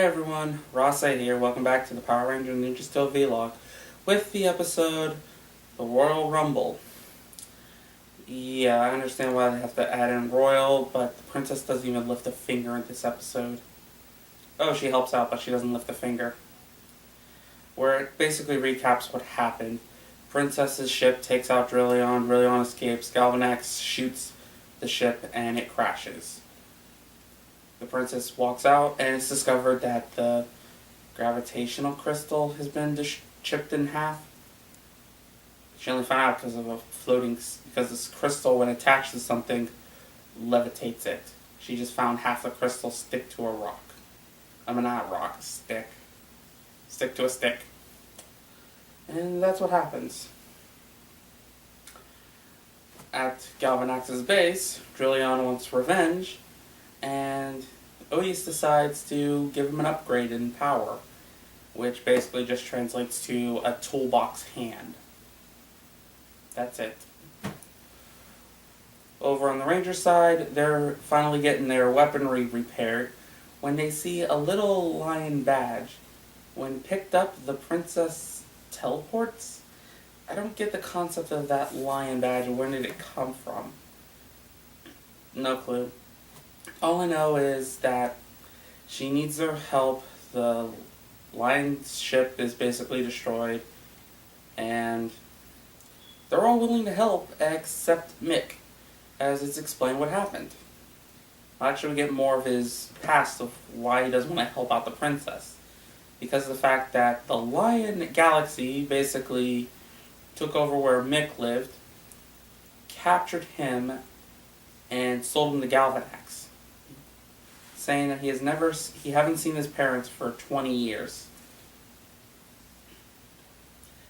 everyone, Rossite here. Welcome back to the Power Ranger Ninja Steel vlog with the episode The Royal Rumble. Yeah, I understand why they have to add in Royal, but the princess doesn't even lift a finger in this episode. Oh, she helps out, but she doesn't lift a finger. Where it basically recaps what happened. Princess's ship takes out Drillion, Drillion escapes, Galvanax shoots the ship, and it crashes. The princess walks out, and it's discovered that the gravitational crystal has been chipped in half. She only found out because this crystal, when attached to something, levitates it. She just found half the crystal stick to a rock. I mean, not a rock, a stick. Stick to a stick. And that's what happens. At Galvanax's base, Drillion wants revenge, and Otis decides to give him an upgrade in power, which basically just translates to a toolbox hand. That's it. Over on the Ranger side, they're finally getting their weaponry repaired when they see a little lion badge. When picked up, the princess teleports. I don't get the concept of that lion badge. Where did it come from? No clue. All I know is that she needs their help. The lion's ship is basically destroyed, and they're all willing to help except Mick, as it's explained what happened. I'll actually get more of his past of why he doesn't want to help out the princess. Because of the fact that the Lion Galaxy basically took over where Mick lived, captured him, and sold him to Galvanax, saying that he hasn't seen his parents for 20 years.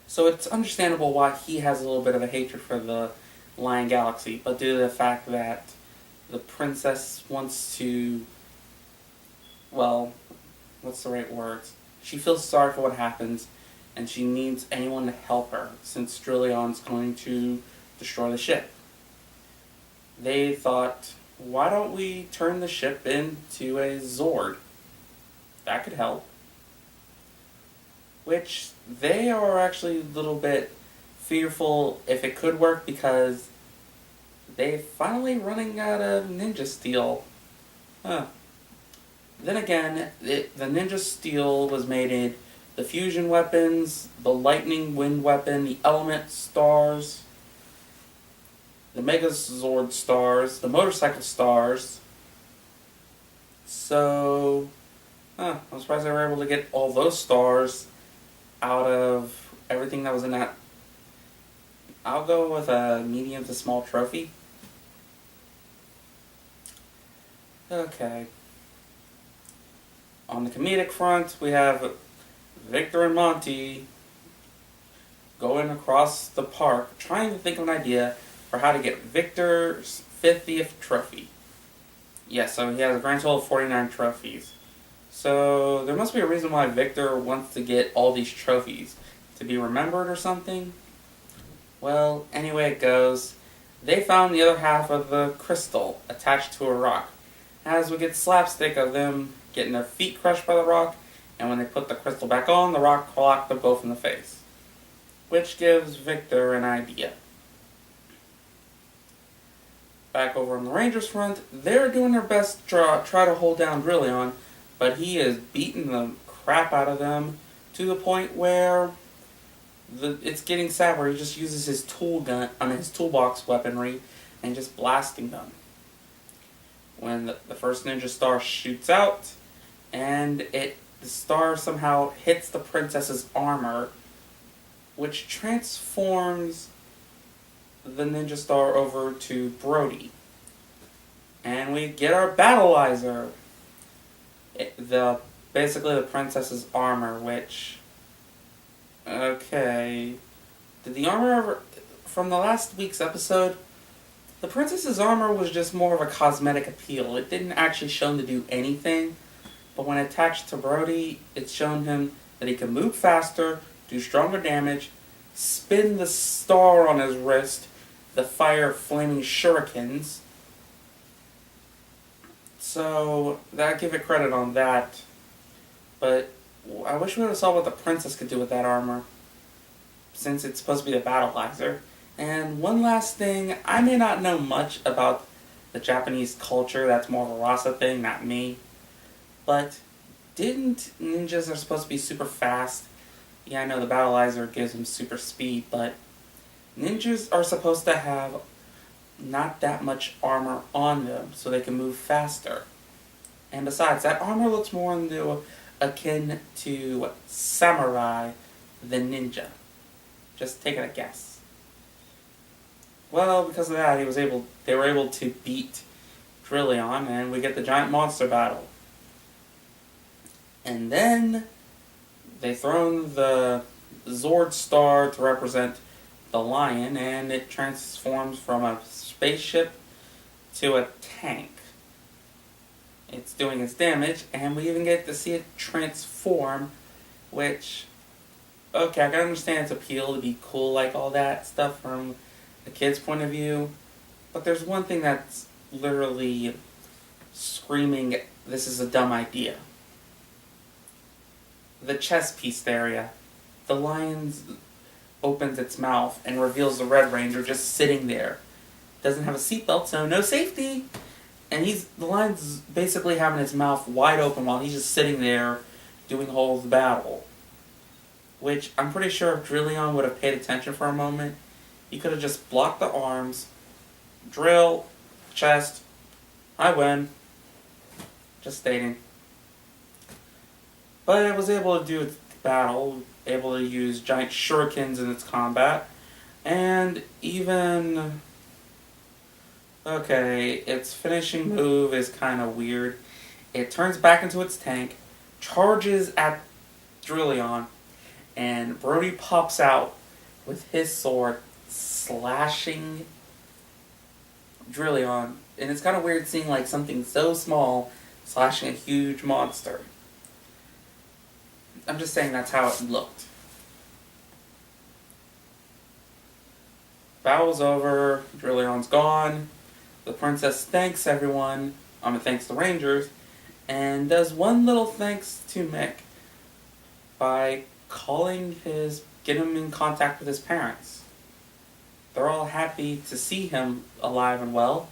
So it's understandable why he has a little bit of a hatred for the Lion Galaxy, but due to the fact that the princess wants to, well, what's the right words? She feels sorry for what happens, and she needs anyone to help her, since Drillion's going to destroy the ship. They thought, why don't we turn the ship into a Zord? That could help. Which they are actually a little bit fearful if it could work, because they're finally running out of Ninja Steel. Then again, the Ninja Steel was made in the fusion weapons, the lightning wind weapon, the element stars, the Megazord stars, the motorcycle stars. So, I'm surprised they were able to get all those stars out of everything that was in that. I'll go with a medium to small trophy. Okay. On the comedic front, we have Victor and Monty going across the park trying to think of an idea for how to get Victor's 50th trophy. Yes, so he has a grand total of 49 trophies. So there must be a reason why Victor wants to get all these trophies. To be remembered or something? Well, anyway it goes, they found the other half of the crystal attached to a rock. As we get slapstick of them getting their feet crushed by the rock, and when they put the crystal back on, the rock clocked them both in the face. Which gives Victor an idea. Back over on the Rangers front, they're doing their best to try to hold down Drillion, but he is beating the crap out of them to the point where it's getting sad, where he just uses his his toolbox weaponry and just blasting them. When the first ninja star shoots out, and the star somehow hits the princess's armor, which transforms the ninja star over to Brody. And we get our battle Iser. Basically the princess's armor, which, okay, did the armor ever, from the last week's episode, the princess's armor was just more of a cosmetic appeal. It didn't actually show him to do anything, but when attached to Brody, it's shown him that he can move faster, do stronger damage, spin the star on his wrist, the fire flaming shurikens. So, I give it credit on that. But I wish we would have saw what the princess could do with that armor, since it's supposed to be the battle Iser. And one last thing, I may not know much about the Japanese culture, that's more of a Rasa thing, not me. But didn't ninjas are supposed to be super fast? Yeah, I know the Battleizer gives them super speed, but ninjas are supposed to have not that much armor on them so they can move faster. And besides, that armor looks more akin to samurai than ninja. Just taking a guess. Well, because of that, they were able to beat Trillion, and we get the giant monster battle. And then they thrown the Zord Star to represent the lion, and it transforms from a spaceship to a tank. It's doing its damage, and we even get to see it transform, which, okay, I can understand its appeal to be cool like all that stuff from the kid's point of view, but there's one thing that's literally screaming, this is a dumb idea. The chest piece area. The lion opens its mouth and reveals the Red Ranger just sitting there. Doesn't have a seatbelt, so no safety. And the lion's basically having his mouth wide open while he's just sitting there doing the whole battle. Which I'm pretty sure if Drillion would have paid attention for a moment, he could have just blocked the arms, drill, chest, I win. Just stating. But it was able to do its battle, able to use giant shurikens in its combat, and even, okay, its finishing move is kind of weird. It turns back into its tank, charges at Drillion, and Brody pops out with his sword, slashing Drillion. And it's kind of weird seeing like something so small slashing a huge monster. I'm just saying that's how it looked. Battle's over, Drillion's gone, the princess thanks everyone, thanks the Rangers, and does one little thanks to Mick by getting him in contact with his parents. They're all happy to see him alive and well,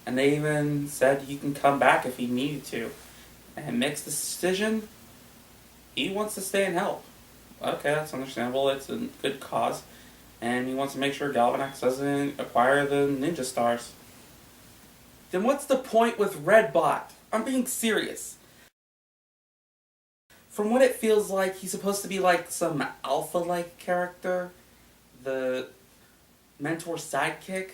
and they even said he can come back if he needed to. And Mick's decision, he wants to stay and help. Okay, that's understandable. It's a good cause. And he wants to make sure Galvanax doesn't acquire the ninja stars. Then what's the point with Redbot? I'm being serious. From what it feels like, he's supposed to be like some alpha-like character. The mentor sidekick.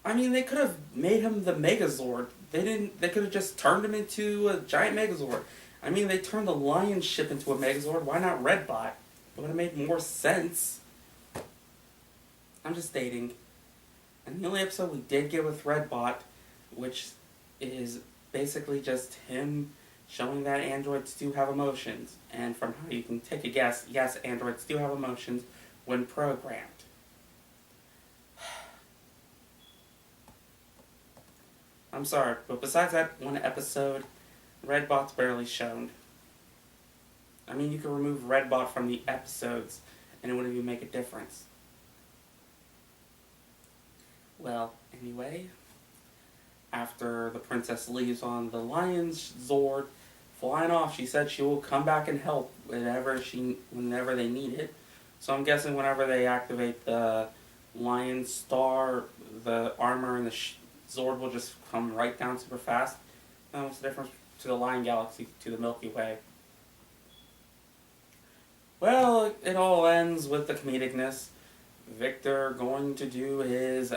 I mean, they could have made him the Megazord. They could have just turned him into a giant Megazord. I mean, they turned the lion ship into a Megazord. Why not Redbot? It would have made more sense. I'm just stating. And the only episode we did get with Redbot, which is basically just him showing that androids do have emotions. And from how you can take a guess, yes, androids do have emotions when programmed. I'm sorry, but besides that one episode, Redbot's barely shown. I mean, you could remove Redbot from the episodes, and it wouldn't even make a difference. Well, anyway, after the princess leaves on the lion's Zord, flying off, she said she will come back and help whenever they need it. So I'm guessing whenever they activate the lion star, the armor and the Zord will just come right down super fast. And what's the difference to the Lion Galaxy to the Milky Way? Well, it all ends with the comedicness. Victor going to do his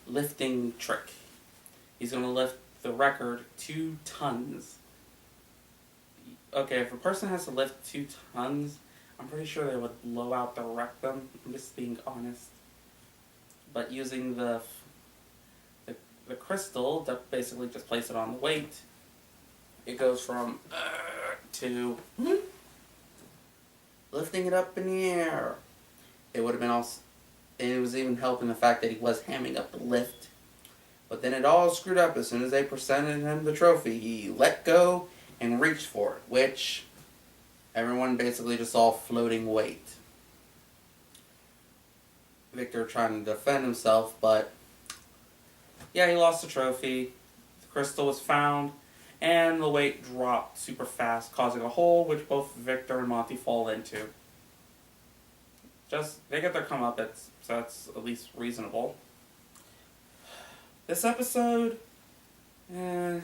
lifting trick. He's going to lift the record 2 tons. Okay, if a person has to lift 2 tons, I'm pretty sure they would blow out the rectum. I'm just being honest. But using the crystal to basically just place it on the weight, it goes from to lifting it up in the air. It would have been also, it was even helping the fact that he was hamming up the lift. But then it all screwed up as soon as they presented him the trophy. He let go and reached for it, which Everyone basically just all floating weight. Victor trying to defend himself, but yeah, he lost the trophy. The crystal was found, and the weight dropped super fast, causing a hole which both Victor and Monty fall into. Just, they get their comeuppance, so that's at least reasonable. This episode, it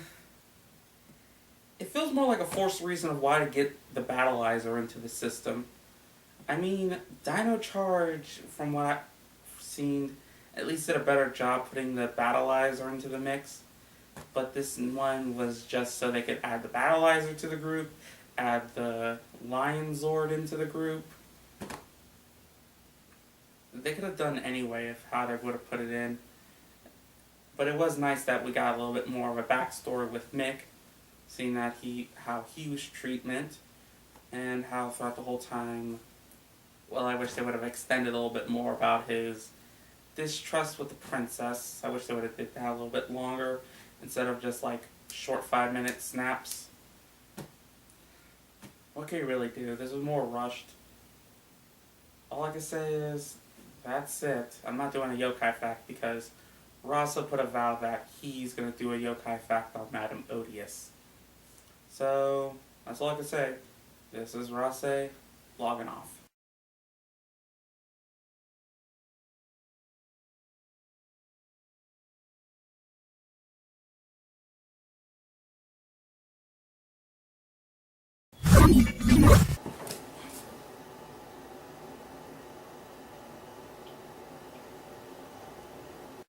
feels more like a forced reason of why to get the Battleizer into the system. I mean, Dino Charge, from what I've seen, at least did a better job putting the Battleizer into the mix. But this one was just so they could add the Battleizer to the group, add the Lion Zord into the group. They could have done anyway if how they would have put it in. But it was nice that we got a little bit more of a backstory with Mick, seeing that how he was treatment, and how throughout the whole time, well, I wish they would have extended a little bit more about his distrust with the princess. I wish they would have did that a little bit longer, instead of just like short 5-minute snaps. What can you really do? This was more rushed. All I can say is, that's it. I'm not doing a yokai fact because Rasa put a vow that he's going to do a yokai fact on Madame Odious. So, that's all I can say. This is Rase, logging off.